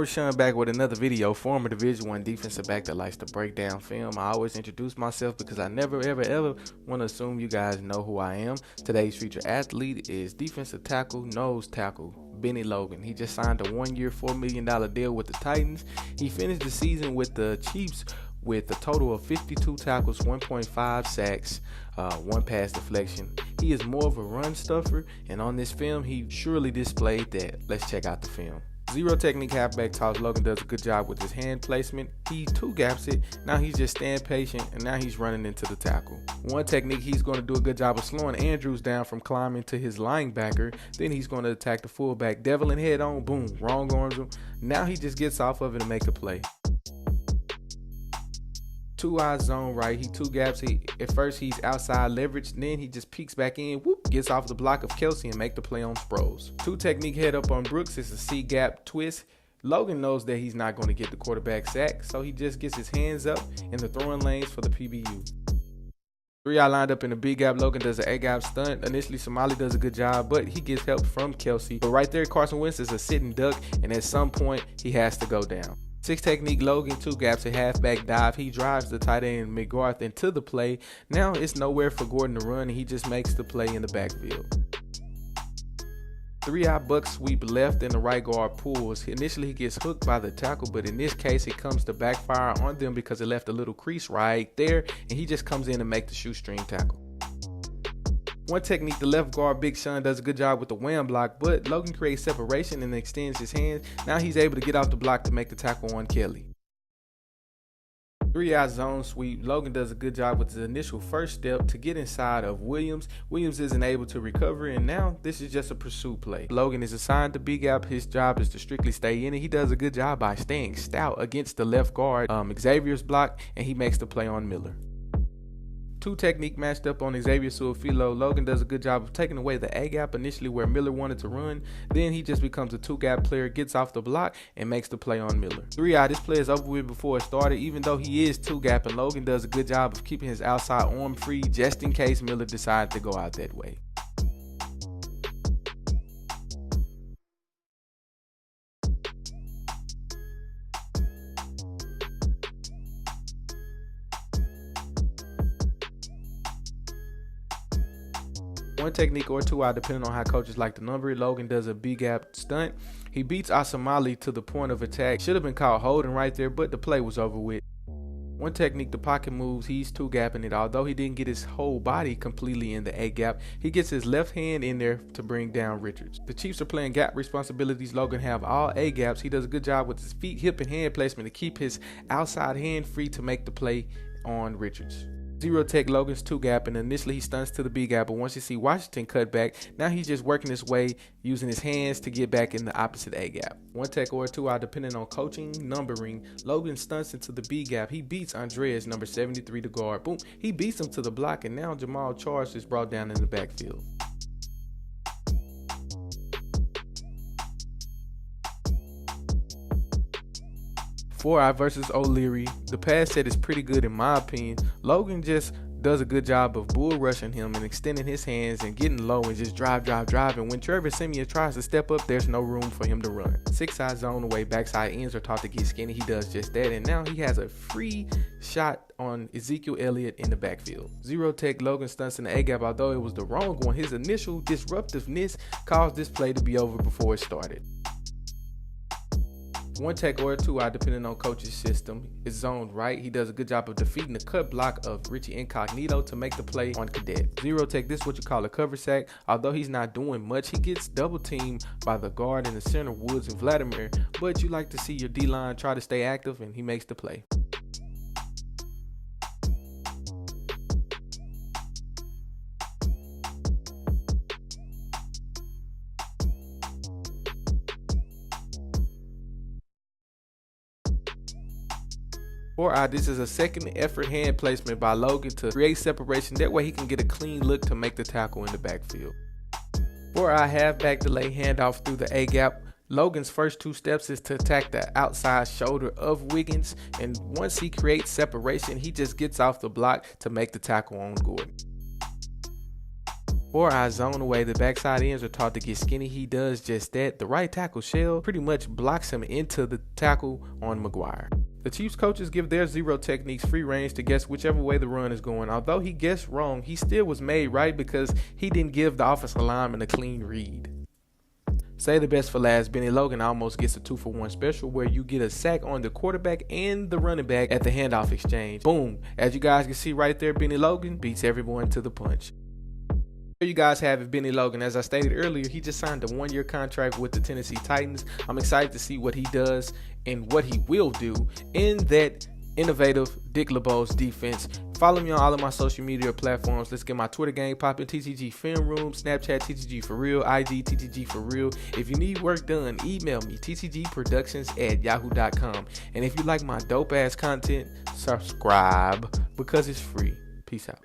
Sean back with another video. Former Division I defensive back that likes to break down film. I always introduce myself because I never ever want to assume you guys know who I am. Today's featured athlete is defensive tackle, nose tackle, Bennie Logan. He just signed a 1-year, $4 million deal with the Titans. He finished the season with the Chiefs with a total of 52 tackles, 1.5 sacks, 1 pass deflection. He is more of a run stuffer, and on this film, he surely displayed that. Let's check out the film. Zero technique halfback toss. Logan does a good job with his hand placement. He two gaps it. Now he's just staying patient, and now he's running into the tackle. One technique, he's going to do a good job of slowing Andrews down from climbing to his linebacker. Then he's going to attack the fullback. Devlin head on, boom, wrong arms him. Now he just gets off of it and make a play. Two-eye zone right, he two gaps. At first he's outside leverage, then he just peeks back in, whoop, gets off the block of Kelsey and make the play on Sproles. Two technique head up on Brooks, it's a C-gap twist. Logan knows that he's not going to get the quarterback sack, so he just gets his hands up in the throwing lanes for the PBU. Three-eye lined up in the B gap. Logan does an A-gap stunt. Initially, Somali does a good job, but he gets help from Kelsey. But right there, Carson Wentz is a sitting duck, and at some point, he has to go down. Six technique, Logan, two gaps, a halfback dive. He drives the tight end McGrath into the play. Now it's nowhere for Gordon to run, and he just makes the play in the backfield. Three-eye buck sweep left and the right guard pulls. Initially he gets hooked by the tackle, but in this case it comes to backfire on them because it left a little crease right there, and he just comes in and make the shoestring tackle. One technique, the left guard, Big Sean, does a good job with the wham block, but Logan creates separation and extends his hands. Now he's able to get off the block to make the tackle on Kelly. Three-eye zone sweep. Logan does a good job with his initial first step to get inside of Williams. Williams isn't able to recover, and now this is just a pursuit play. Logan is assigned to B-gap. His job is to strictly stay in it. He does a good job by staying stout against the left guard, Xavier's block, and he makes the play on Miller. Two technique matched up on Xavier Suafilo. Logan does a good job of taking away the A-gap initially where Miller wanted to run. Then he just becomes a two-gap player, gets off the block, and makes the play on Miller. Three-eye, this play is over with before it started, even though he is two-gap, and Logan does a good job of keeping his outside arm free just in case Miller decides to go out that way. One technique or two-eye depending on how coaches like to number it. Logan does a B-gap stunt. He beats Asamali to the point of attack. Should have been called holding right there, but the play was over with. One technique, the pocket moves. He's two-gapping it. Although he didn't get his whole body completely in the A-gap, he gets his left hand in there to bring down Richards. The Chiefs are playing gap responsibilities. Logan have all A-gaps. He does a good job with his feet, hip, and hand placement to keep his outside hand free to make the play on Richards. Zero tech, Logan's two gap, and initially he stunts to the B gap, but once you see Washington cut back, now he's just working his way using his hands to get back in the opposite A gap. One tech or two out depending on coaching, numbering. Logan stunts into the B gap. He beats Andreas, number 73, to guard. Boom, he beats him to the block, and now Jamal Charles is brought down in the backfield. Four-eye versus O'Leary. The pass set is pretty good in my opinion. Logan just does a good job of bull rushing him and extending his hands and getting low and just drive. And when Trevor Siemian tries to step up, there's no room for him to run. Six-eye zone away, backside ends are taught to get skinny. He does just that, and now he has a free shot on Ezekiel Elliott in the backfield. Zero tech, Logan stunts in the A-gap. Although it was the wrong one, his initial disruptiveness caused this play to be over before it started. One tech or two-eye depending on coach's system is zoned right. He does a good job of defeating the cut block of Richie Incognito to make the play on Cadet. Zero tech, this is what you call a cover sack. Although he's not doing much, he gets double teamed by the guard in the center, Woods and Vladimir, but you like to see your D-line try to stay active, and he makes the play. Four-eye, this is a second effort hand placement by Logan to create separation. That way he can get a clean look to make the tackle in the backfield. Four-eye halfback delay handoff through the A-gap. Logan's first two steps is to attack the outside shoulder of Wiggins, and once he creates separation, he just gets off the block to make the tackle on Gordon. or I zone away. The backside ends are taught to get skinny. He does just that. The right tackle shell pretty much blocks him into the tackle on McGuire. The Chiefs coaches give their zero techniques free range to guess whichever way the run is going. Although he guessed wrong, he still was made right because he didn't give the offensive lineman a clean read. Say the best for last, Bennie Logan almost gets a 2-for-1 special where you get a sack on the quarterback and the running back at the handoff exchange. Boom. As you guys can see right there, Bennie Logan beats everyone to the punch. There you guys have it, Bennie Logan. As I stated earlier, he just signed a 1-year contract with the Tennessee Titans. I'm excited to see what he does and what he will do in that innovative Dick LeBeau's defense. Follow me on all of my social media platforms. Let's get my Twitter gang popping. TTG Film Room, Snapchat TTG For Real, IG TTG For Real. If you need work done, email me ttgproductions@yahoo.com. And if you like my dope ass content, subscribe because it's free. Peace out.